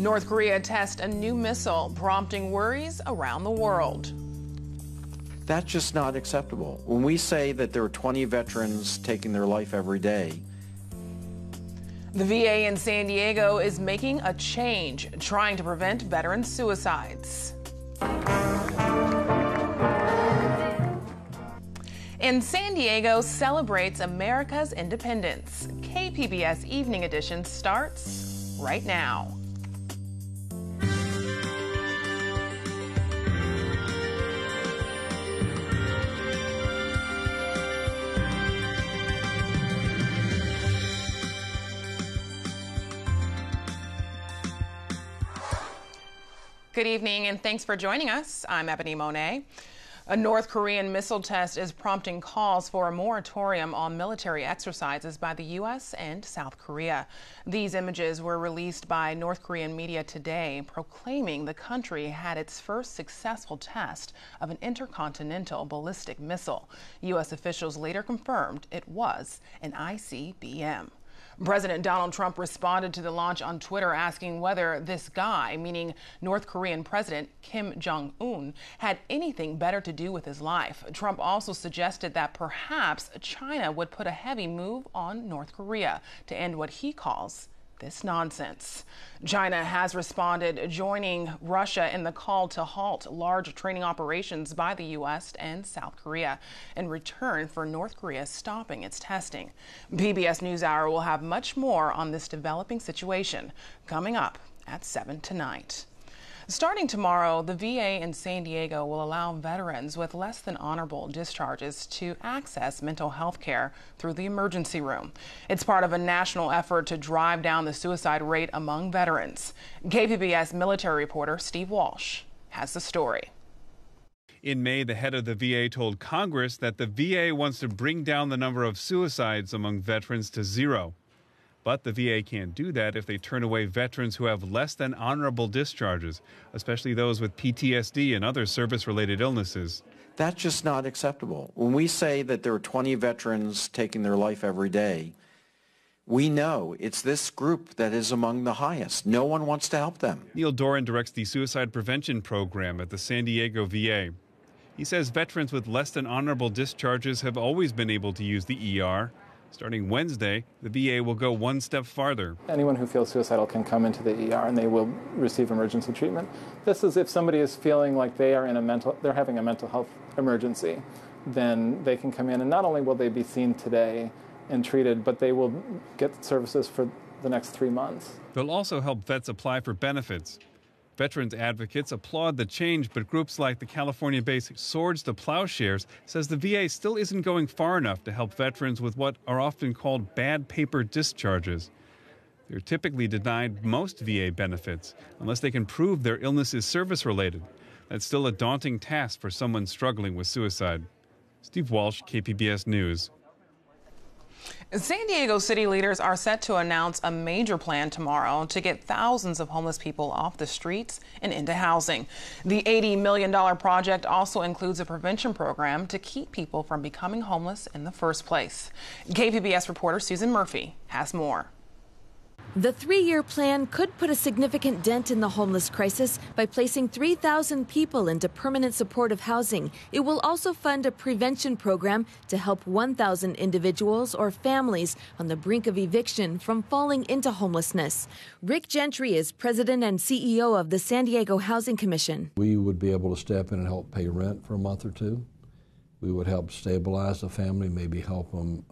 North Korea tests a new missile, prompting worries around the world. That's just not acceptable. When we say that there are 20 veterans taking their life every day. The VA in San Diego is making a change, trying to prevent veteran suicides. And San Diego celebrates America's independence. KPBS Evening Edition starts right now. Good evening, and thanks for joining us. I'm Ebony Monet. A North Korean missile test is prompting calls for a moratorium on military exercises by the U.S. and South Korea. These images were released by North Korean media today, proclaiming the country had its first successful test of an intercontinental ballistic missile. U.S. officials later confirmed it was an ICBM. President Donald Trump responded to the launch on Twitter, asking whether this guy, meaning North Korean President Kim Jong-un, had anything better to do with his life. Trump also suggested that perhaps China would put a heavy move on North Korea to end what he calls this nonsense. China has responded, joining Russia in the call to halt large training operations by the U.S. and South Korea in return for North Korea stopping its testing. PBS NewsHour will have much more on this developing situation coming up at 7 tonight. Starting tomorrow, the VA in San Diego will allow veterans with less than honorable discharges to access mental health care through the emergency room. It's part of a national effort to drive down the suicide rate among veterans. KPBS military reporter Steve Walsh has the story. In May, the head of the VA told Congress that the VA wants to bring down the number of suicides among veterans to zero. But the VA can't do that if they turn away veterans who have less than honorable discharges, especially those with PTSD and other service-related illnesses. That's just not acceptable. When we say that there are 20 veterans taking their life every day, we know it's this group that is among the highest. No one wants to help them. Neil Doran directs the suicide prevention program at the San Diego VA. He says veterans with less than honorable discharges have always been able to use the ER. Starting Wednesday, the VA will go one step farther. Anyone who feels suicidal can come into the ER and they will receive emergency treatment. This is if somebody is feeling like they're having a mental health emergency, then they can come in, and not only will they be seen today and treated, but they will get services for the next 3 months. They'll also help vets apply for benefits. Veterans advocates applaud the change, but groups like the California-based Swords to Plowshares says the VA still isn't going far enough to help veterans with what are often called bad paper discharges. They're typically denied most VA benefits unless they can prove their illness is service-related. That's still a daunting task for someone struggling with suicide. Steve Walsh, KPBS News. San Diego city leaders are set to announce a major plan tomorrow to get thousands of homeless people off the streets and into housing. The $80 million project also includes a prevention program to keep people from becoming homeless in the first place. KPBS reporter Susan Murphy has more. The 3-year plan could put a significant dent in the homeless crisis by placing 3,000 people into permanent supportive housing. It will also fund a prevention program to help 1,000 individuals or families on the brink of eviction from falling into homelessness. Rick Gentry is president and CEO of the San Diego Housing Commission. We would be able to step in and help pay rent for a month or two. We would help stabilize the family, maybe help them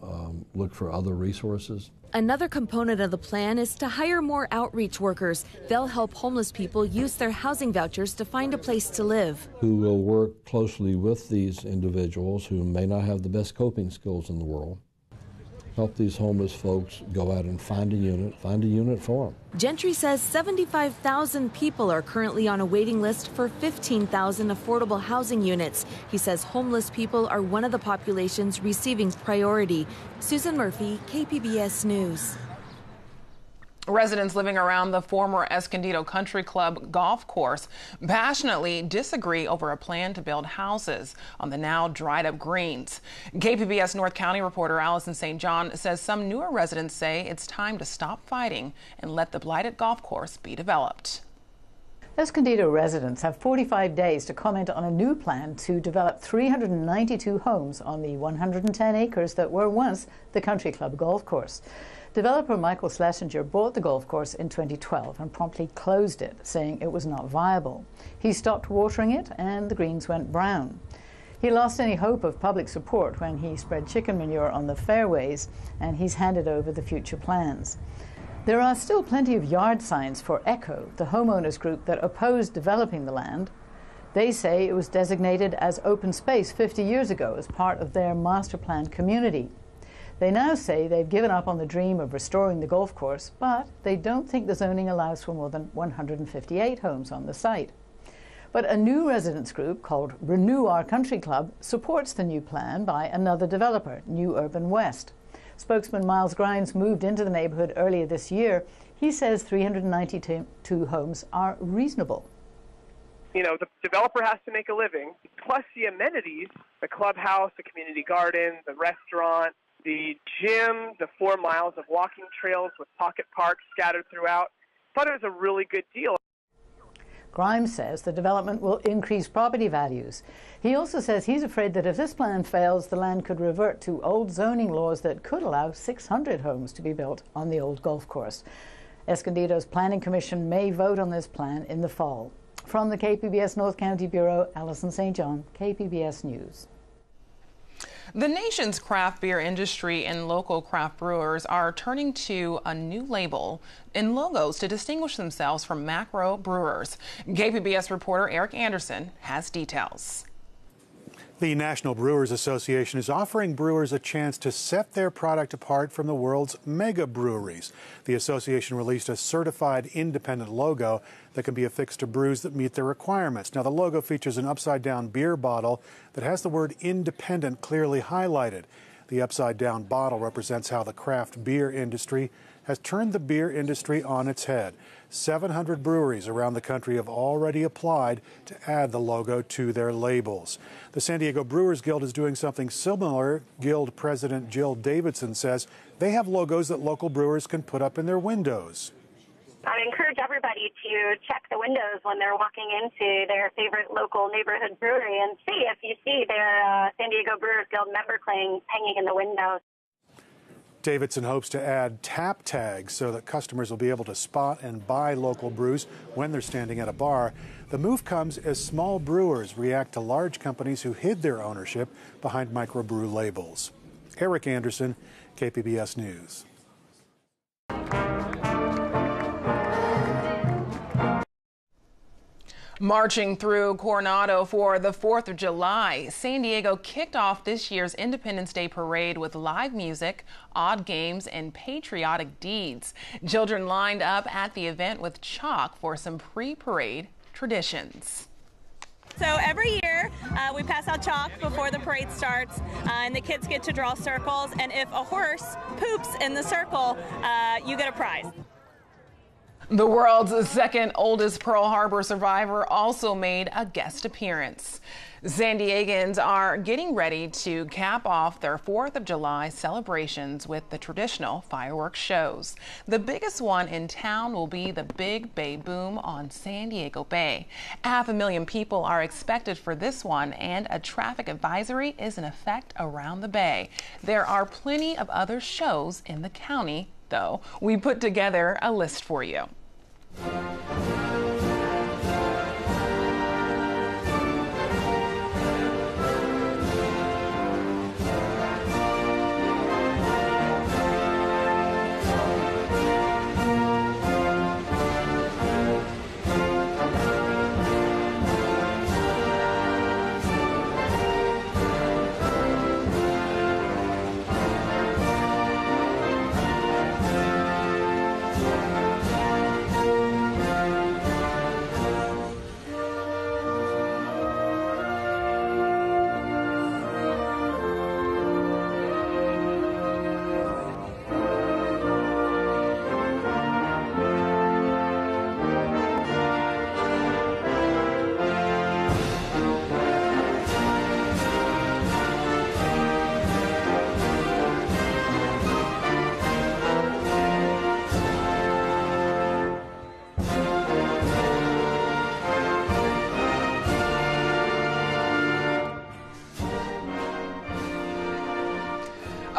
look for other resources. Another component of the plan is to hire more outreach workers. They'll help homeless people use their housing vouchers to find a place to live. Who will work closely with these individuals who may not have the best coping skills in the world. Help these homeless folks go out and find a unit for them. Gentry says 75,000 people are currently on a waiting list for 15,000 affordable housing units. He says homeless people are one of the populations receiving priority. Susan Murphy, KPBS News. Residents living around the former Escondido Country Club golf course passionately disagree over a plan to build houses on the now dried up greens. KPBS North County reporter Allison St. John says some newer residents say it's time to stop fighting and let the blighted golf course be developed. Escondido residents have 45 days to comment on a new plan to develop 392 homes on the 110 acres that were once the Country Club golf course. Developer Michael Schlesinger bought the golf course in 2012 and promptly closed it, saying it was not viable. He stopped watering it and the greens went brown. He lost any hope of public support when he spread chicken manure on the fairways, and he's handed over the future plans. There are still plenty of yard signs for ECHO, the homeowners group that opposed developing the land. They say it was designated as open space 50 years ago as part of their master plan community. They now say they've given up on the dream of restoring the golf course, but they don't think the zoning allows for more than 158 homes on the site. But a new residents group called Renew Our Country Club supports the new plan by another developer, New Urban West. Spokesman Miles Grimes moved into the neighborhood earlier this year. He says 392 homes are reasonable. You know, the developer has to make a living, plus the amenities, the clubhouse, the community garden, the restaurant, the gym, the 4 miles of walking trails with pocket parks scattered throughout. Thought it was a really good deal. Grimes says the development will increase property values. He also says he's afraid that if this plan fails, the land could revert to old zoning laws that could allow 600 homes to be built on the old golf course. Escondido's Planning Commission may vote on this plan in the fall. From the KPBS North County Bureau, Allison St. John, KPBS News. The nation's craft beer industry and local craft brewers are turning to a new label and logos to distinguish themselves from macro brewers. KPBS reporter Eric Anderson has details. The National Brewers Association is offering brewers a chance to set their product apart from the world's mega breweries. The association released a certified independent logo that can be affixed to brews that meet their requirements. Now, the logo features an upside-down beer bottle that has the word independent clearly highlighted. The upside-down bottle represents how the craft beer industry has turned the beer industry on its head. 700 breweries around the country have already applied to add the logo to their labels. The San Diego Brewers Guild is doing something similar. Guild President Jill Davidson says they have logos that local brewers can put up in their windows. I encourage everybody to check the windows when they're walking into their favorite local neighborhood brewery and see if you see their San Diego Brewers Guild member claim hanging in the window. Davidson hopes to add tap tags so that customers will be able to spot and buy local brews when they're standing at a bar. The move comes as small brewers react to large companies who hid their ownership behind microbrew labels. Eric Anderson, KPBS News. Marching through Coronado for the 4th of July, San Diego kicked off this year's Independence Day parade with live music, odd games, and patriotic deeds. Children lined up at the event with chalk for some pre-parade traditions. So every year we pass out chalk before the parade starts, and the kids get to draw circles, and if a horse poops in the circle, you get a prize. The world's second oldest Pearl Harbor survivor also made a guest appearance. San Diegans are getting ready to cap off their 4th of July celebrations with the traditional fireworks shows. The biggest one in town will be the Big Bay Boom on San Diego Bay. 500,000 people are expected for this one, and a traffic advisory is in effect around the bay. There are plenty of other shows in the county, though. We put together a list for you.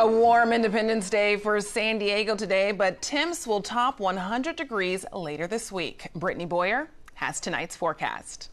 A warm Independence Day for San Diego today, but temps will top 100 degrees later this week. Brittany Boyer has tonight's forecast.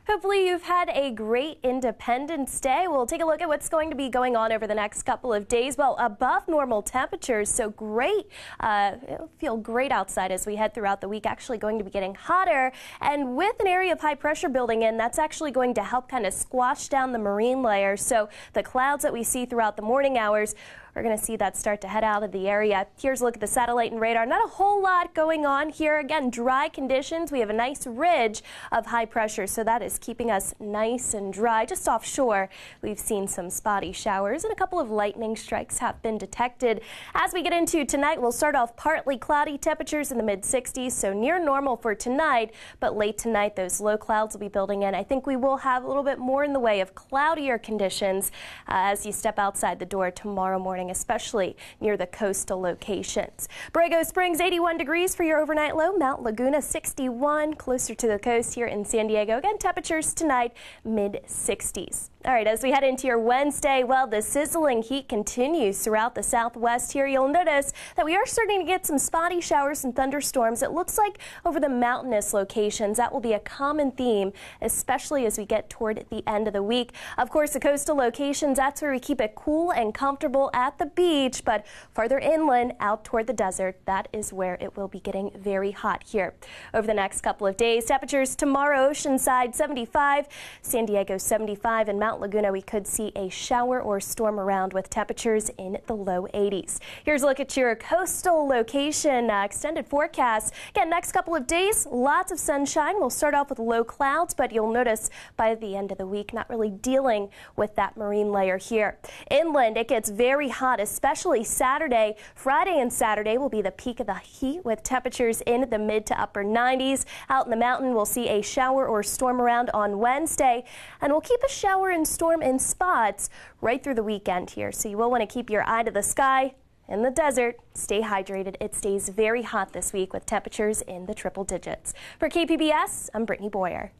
Hopefully you've had a great Independence Day. We'll take a look at what's going to be going on over the next couple of days. Well, above normal temperatures, so great. It'll feel great outside as we head throughout the week. Actually going to be getting hotter, and with an area of high pressure building in, that's actually going to help kind of squash down the marine layer. So the clouds that we see throughout the morning hours, we're going to see that start to head out of the area. Here's a look at the satellite and radar. Not a whole lot going on here. Again, dry conditions. We have a nice ridge of high pressure, so that is keeping us nice and dry. Just offshore, we've seen some spotty showers, and a couple of lightning strikes have been detected. As we get into tonight, we'll start off partly cloudy, temperatures in the mid-60s, so near normal for tonight, but late tonight, those low clouds will be building in. I think we will have a little bit more in the way of cloudier conditions as you step outside the door tomorrow morning, especially near the coastal locations. Borrego Springs, 81 degrees for your overnight low. Mount Laguna, 61, closer to the coast here in San Diego. Again, temperatures tonight, mid-60s. All right, as we head into your Wednesday, well, the sizzling heat continues throughout the southwest here. You'll notice that we are starting to get some spotty showers and thunderstorms. It looks like over the mountainous locations. That will be a common theme, especially as we get toward the end of the week. Of course, the coastal locations, that's where we keep it cool and comfortable at the beach, but farther inland out toward the desert, that is where it will be getting very hot here. Over the next couple of days, temperatures tomorrow, Oceanside 75, San Diego 75, and Mount Laguna, we could see a shower or storm around with temperatures in the low 80s. Here's a look at your coastal location extended forecast. Again, next couple of days, lots of sunshine. We'll start off with low clouds, but you'll notice by the end of the week, not really dealing with that marine layer here. Inland, it gets very hot, especially Saturday. Friday and Saturday will be the peak of the heat with temperatures in the mid to upper 90s. Out in the mountain, we'll see a shower or storm around on Wednesday, and we'll keep a shower and storm in spots right through the weekend here. So you will want to keep your eye to the sky. In the desert, stay hydrated. It stays very hot this week with temperatures in the triple digits. For KPBS, I'm Brittany Boyer.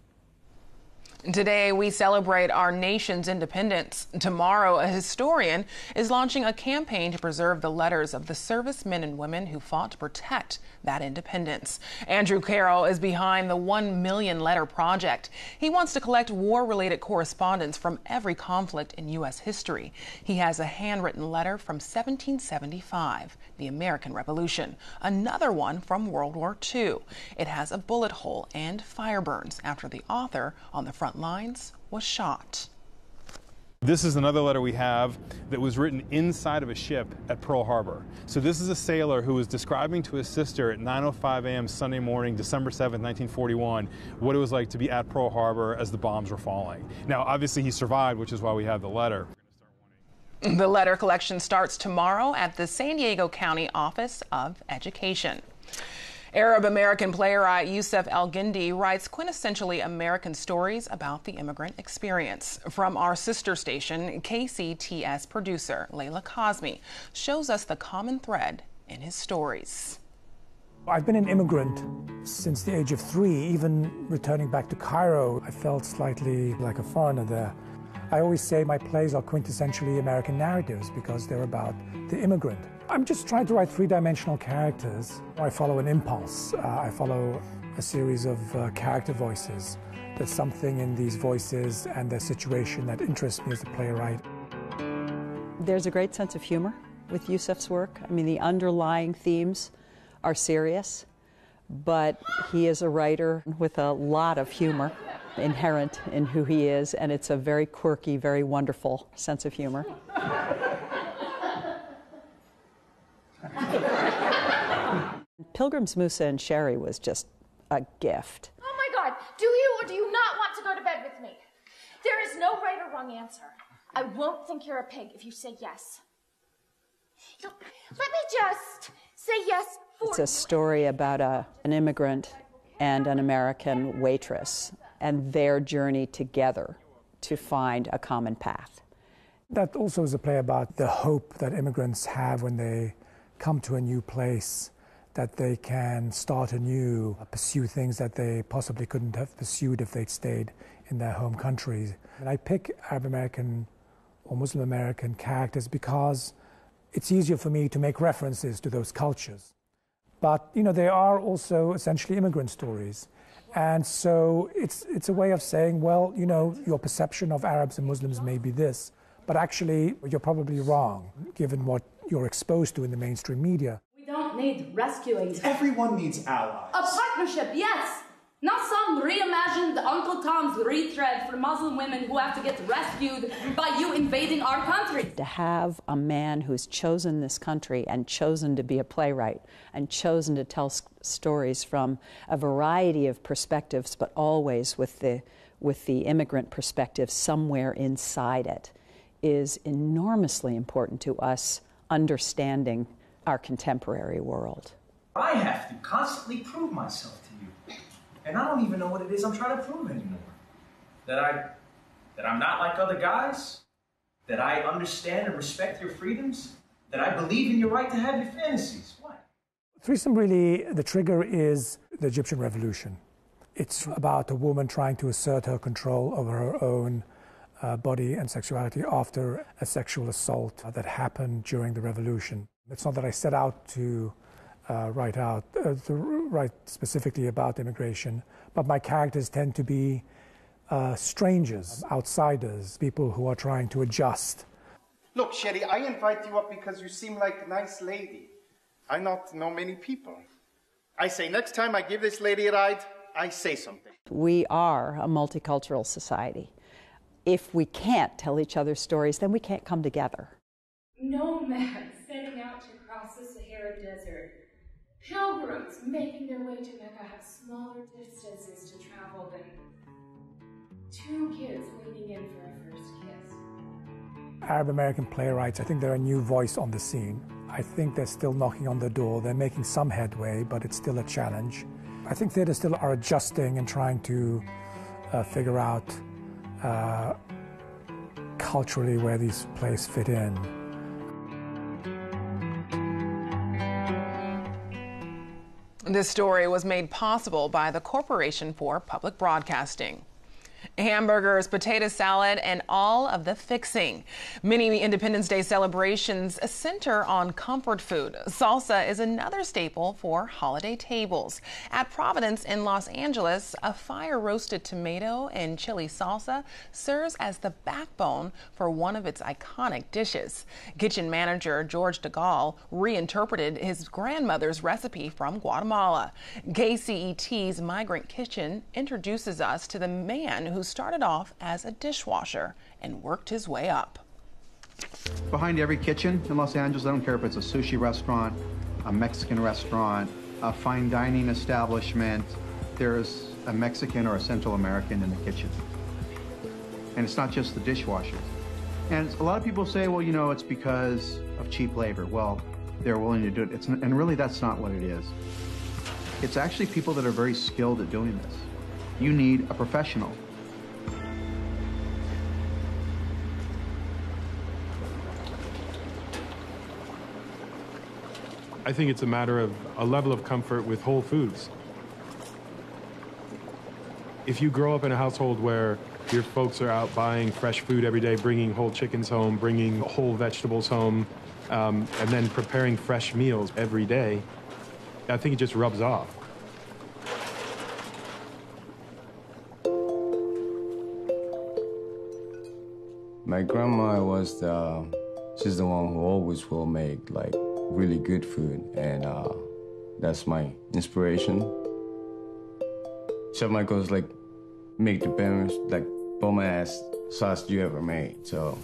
Today, we celebrate our nation's independence. Tomorrow, a historian is launching a campaign to preserve the letters of the servicemen and women who fought to protect that independence. Andrew Carroll is behind the 1 Million Letter Project. He wants to collect war-related correspondence from every conflict in U.S. history. He has a handwritten letter from 1775, the American Revolution, another one from World War II. It has a bullet hole and fire burns after the author on the front lines was shot. This is another letter we have that was written inside of a ship at Pearl Harbor. So this is a sailor who was describing to his sister at 9:05 a.m. Sunday morning, December 7th, 1941, what it was like to be at Pearl Harbor as the bombs were falling. Now, obviously he survived, which is why we have the letter. The letter collection starts tomorrow at the San Diego County Office of Education. Arab-American playwright Yusuf El-Guindi writes quintessentially American stories about the immigrant experience. From our sister station, KCTS producer Layla Cosme shows us the common thread in his stories. I've been an immigrant since the age of 3. Even returning back to Cairo, I felt slightly like a foreigner there. I always say my plays are quintessentially American narratives because they're about the immigrant. I'm just trying to write three-dimensional characters. I follow an impulse. I follow a series of character voices. There's something in these voices and their situation that interests me as a playwright. There's a great sense of humor with Yusuf's work. I mean, the underlying themes are serious, but he is a writer with a lot of humor inherent in who he is, and it's a very quirky, very wonderful sense of humor. Pilgrim's Musa and Sherry was just a gift. Oh my God, do you or do you not want to go to bed with me? There is no right or wrong answer. I won't think you're a pig if you say yes. Let me just say yes for you. It's a story about an immigrant and an American waitress and their journey together to find a common path. That also is a play about the hope that immigrants have when they come to a new place, that they can start anew, pursue things that they possibly couldn't have pursued if they'd stayed in their home countries. And I pick Arab American or Muslim American characters because it's easier for me to make references to those cultures. But, you know, they are also essentially immigrant stories. And so it's a way of saying, well, you know, your perception of Arabs and Muslims may be this, but actually you're probably wrong, given what you're exposed to in the mainstream media. We don't need rescuing. Everyone needs allies. A partnership, yes. Not some reimagined Uncle Tom's retread for Muslim women who have to get rescued by you invading our country. To have a man who's chosen this country and chosen to be a playwright and chosen to tell stories from a variety of perspectives, but always with the immigrant perspective somewhere inside it, is enormously important to us understanding our contemporary world. I have to constantly prove myself to you. And I don't even know what it is I'm trying to prove anymore. That I'm not like other guys, that I understand and respect your freedoms, that I believe in your right to have your fantasies. What? Threesome, really, the trigger is the Egyptian Revolution. It's about a woman trying to assert her control over her own body and sexuality after a sexual assault that happened during the revolution. It's not that I set out to write specifically about immigration, but my characters tend to be strangers, outsiders, people who are trying to adjust. Look, Sherry, I invite you up because you seem like a nice lady. I not know many people. I say next time I give this lady a ride, I say something. We are a multicultural society. If we can't tell each other stories, then we can't come together. Nomads setting out to cross the Sahara Desert. Pilgrims making their way to Mecca have smaller distances to travel than two kids waiting in for a first kiss. Arab American playwrights, I think they're a new voice on the scene. I think they're still knocking on the door. They're making some headway, but it's still a challenge. I think theaters still are adjusting and trying to figure out culturally where these plays fit in. This story was made possible by the Corporation for Public Broadcasting. Hamburgers, potato salad, and all of the fixing. Many Independence Day celebrations center on comfort food. Salsa is another staple for holiday tables. At Providence in Los Angeles, a fire-roasted tomato and chili salsa serves as the backbone for one of its iconic dishes. Kitchen manager George DeGaulle reinterpreted his grandmother's recipe from Guatemala. KCET's Migrant Kitchen introduces us to the man who started off as a dishwasher and worked his way up. Behind every kitchen in Los Angeles, I don't care if it's a sushi restaurant, a Mexican restaurant, a fine dining establishment, there's a Mexican or a Central American in the kitchen. And it's not just the dishwashers. And a lot of people say, well, you know, it's because of cheap labor. Well, they're willing to do it. And really, that's not what it is. It's actually people that are very skilled at doing this. You need a professional. I think it's a matter of a level of comfort with whole foods. If you grow up in a household where your folks are out buying fresh food every day, bringing whole chickens home, bringing whole vegetables home, and then preparing fresh meals every day, I think it just rubs off. My grandma she's the one who always will make like really good food, and that's my inspiration. Chef Michael's like make the best like bomb-ass sauce you ever made. So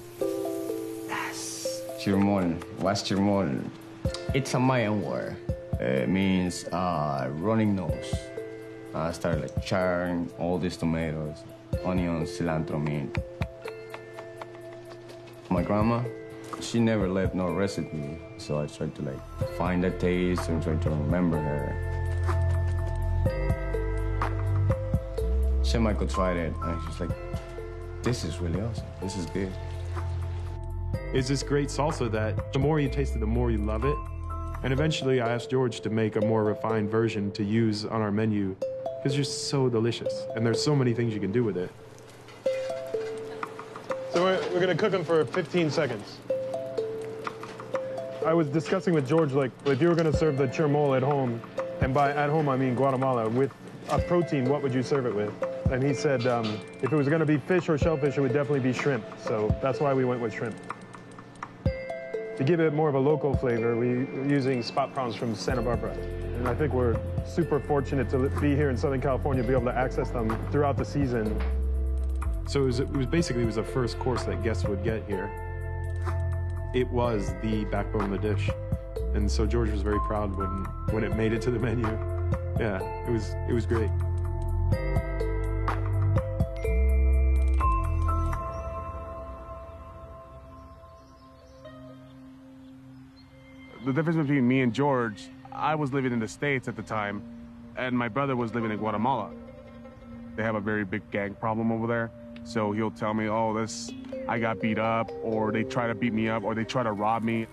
that's chirmol. What's chirmol? It's a Mayan word. It means running nose. I started like charring all these tomatoes, onions, cilantro, mint. My grandma, she never left no recipe, so I tried to like find that taste and try to remember her. Chef Michael tried it, and she's like, this is really awesome. This is good. It's this great salsa that the more you taste it, the more you love it. And eventually I asked George to make a more refined version to use on our menu because they're so delicious, and there's so many things you can do with it. So we're gonna cook them for 15 seconds. I was discussing with George, like, if you were going to serve the chirmol at home, and by at home I mean Guatemala, with a protein, what would you serve it with? And he said if it was going to be fish or shellfish, it would definitely be shrimp. So that's why we went with shrimp. To give it more of a local flavor, we're using spot prawns from Santa Barbara. And I think we're super fortunate to be here in Southern California, be able to access them throughout the season. So it was basically the first course that guests would get here. It was the backbone of the dish. And so George was very proud when it made it to the menu. Yeah, it was great. The difference between me and George, I was living in the States at the time, and my brother was living in Guatemala. They have a very big gang problem over there. So he'll tell me, oh, I got beat up, or they try to beat me up, or they try to rob me.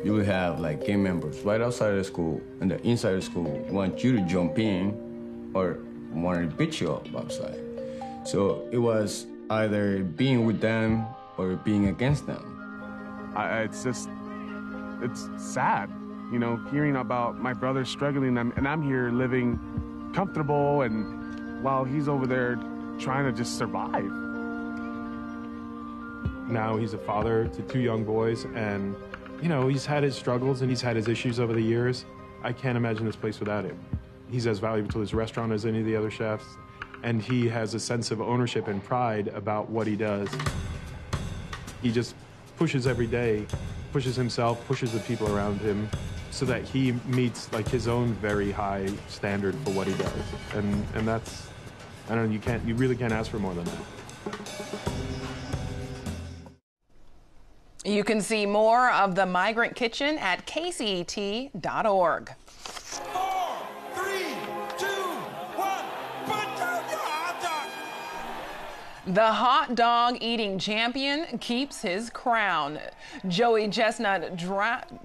You will have like gang members right outside of the school, and the inside of the school want you to jump in or want to beat you up outside. So it was either being with them or being against them. It's sad, you know, hearing about my brother struggling, and I'm here living comfortable, and while he's over there trying to just survive. Now he's a father to 2 young boys, and, you know, he's had his struggles and he's had his issues over the years. I can't imagine this place without him. He's as valuable to his restaurant as any of the other chefs, and he has a sense of ownership and pride about what he does. He just pushes every day, pushes himself, pushes the people around him, so that he meets like his own very high standard for what he does. And that's, I don't know, you really can't ask for more than that. You can see more of the Migrant Kitchen at kcet.org. The hot dog eating champion keeps his crown. Joey Chestnut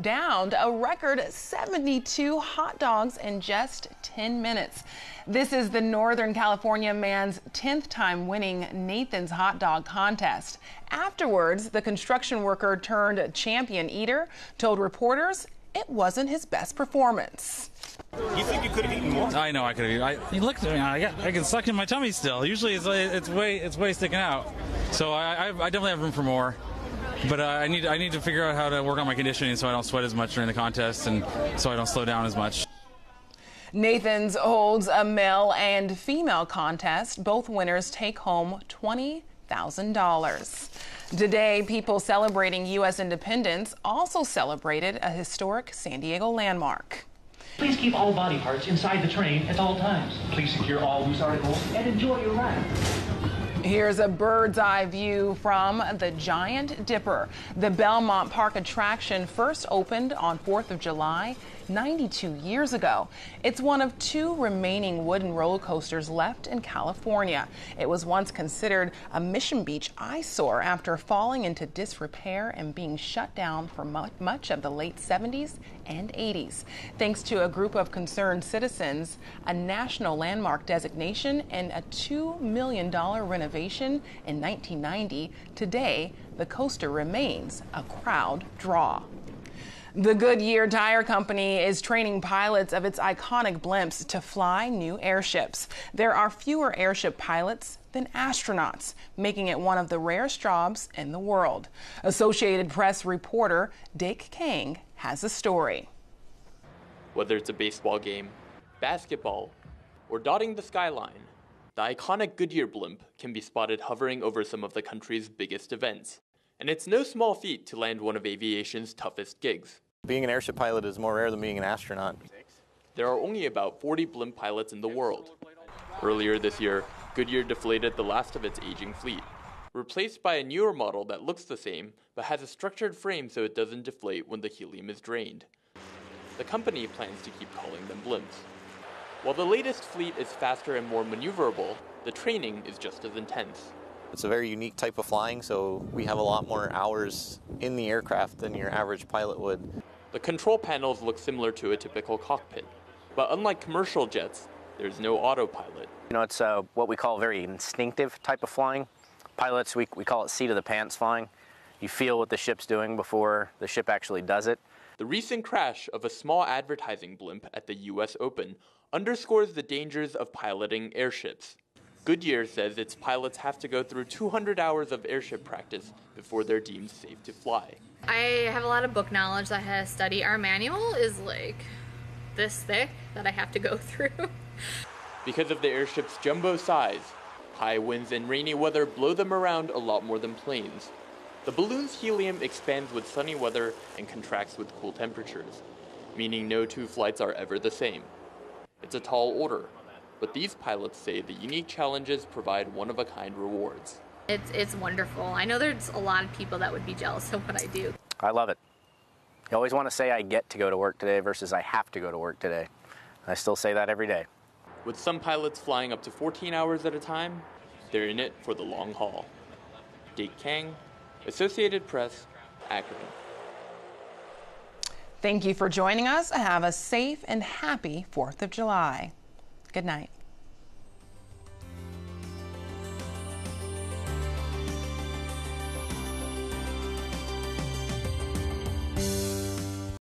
downed a record 72 hot dogs in just 10 minutes. This is the Northern California man's 10th time winning Nathan's Hot Dog Contest. Afterwards, the construction worker turned champion eater told reporters it wasn't his best performance. You think you could have eaten more? I know I could have eaten. You looked at me. I can suck in my tummy still. Usually it's way sticking out. So I definitely have room for more. But I need to figure out how to work on my conditioning so I don't sweat as much during the contest and so I don't slow down as much. Nathan's holds a male and female contest. Both winners take home $20,000. Today, people celebrating U.S. independence also celebrated a historic San Diego landmark. Please keep all body parts inside the train at all times. Please secure all loose articles and enjoy your ride. Here's a bird's eye view from the Giant Dipper. The Belmont Park attraction first opened on 4th of July, 92 years ago. It's one of 2 remaining wooden roller coasters left in California. It was once considered a Mission Beach eyesore after falling into disrepair and being shut down for much of the late 70s and 80s. Thanks to a group of concerned citizens, a national landmark designation, and a $2 million renovation in 1990, today the coaster remains a crowd draw. The Goodyear Tire Company is training pilots of its iconic blimps to fly new airships. There are fewer airship pilots than astronauts, making it one of the rarest jobs in the world. Associated Press reporter Dick Kang has a story. Whether it's a baseball game, basketball, or dotting the skyline, the iconic Goodyear blimp can be spotted hovering over some of the country's biggest events. And it's no small feat to land one of aviation's toughest gigs. Being an airship pilot is more rare than being an astronaut. There are only about 40 blimp pilots in the world. Earlier this year, Goodyear deflated the last of its aging fleet, replaced by a newer model that looks the same but has a structured frame so it doesn't deflate when the helium is drained. The company plans to keep calling them blimps. While the latest fleet is faster and more maneuverable, the training is just as intense. It's a very unique type of flying, so we have a lot more hours in the aircraft than your average pilot would. The control panels look similar to a typical cockpit, but unlike commercial jets, there's no autopilot. You know, it's what we call very instinctive type of flying. Pilots, we call it seat of the pants flying. You feel what the ship's doing before the ship actually does it. The recent crash of a small advertising blimp at the U.S. Open underscores the dangers of piloting airships. Goodyear says its pilots have to go through 200 hours of airship practice before they're deemed safe to fly. I have a lot of book knowledge that I had to study. Our manual is like this thick that I have to go through. Because of the airship's jumbo size, high winds and rainy weather blow them around a lot more than planes. The balloon's helium expands with sunny weather and contracts with cool temperatures, meaning no two flights are ever the same. It's a tall order, but these pilots say the unique challenges provide one-of-a-kind rewards. It's wonderful. I know there's a lot of people that would be jealous of what I do. I love it. You always want to say I get to go to work today versus I have to go to work today. I still say that every day. With some pilots flying up to 14 hours at a time, they're in it for the long haul. Dake Kang, Associated Press, Akron. Thank you for joining us. Have a safe and happy 4th of July. Good night.